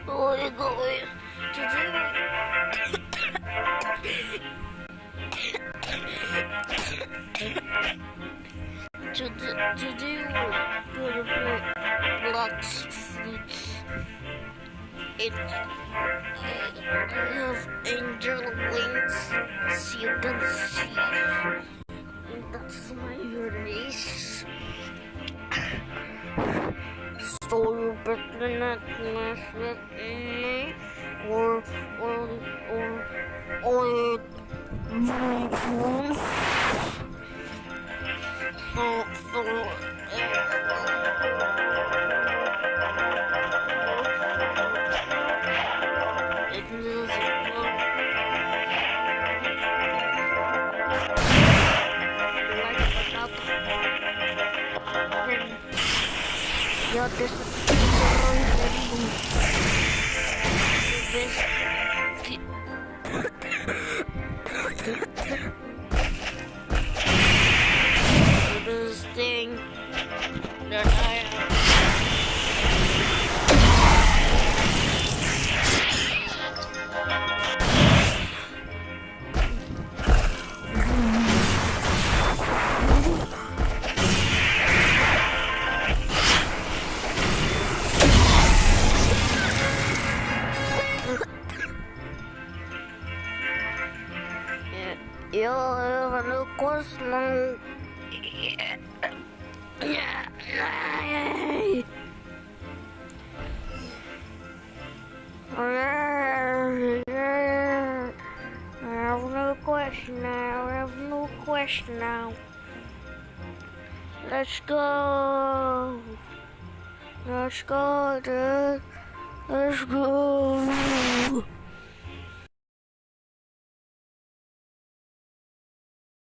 We're going to today we're gonna play lots of fruits. I have angel wings, as you can see. That's my race. So you better not mess with me, or it doesn't look yeah, this is this thing that I have a new course long. I have no question now. I have no question now. Let's go. Let's go, dude. Let's go.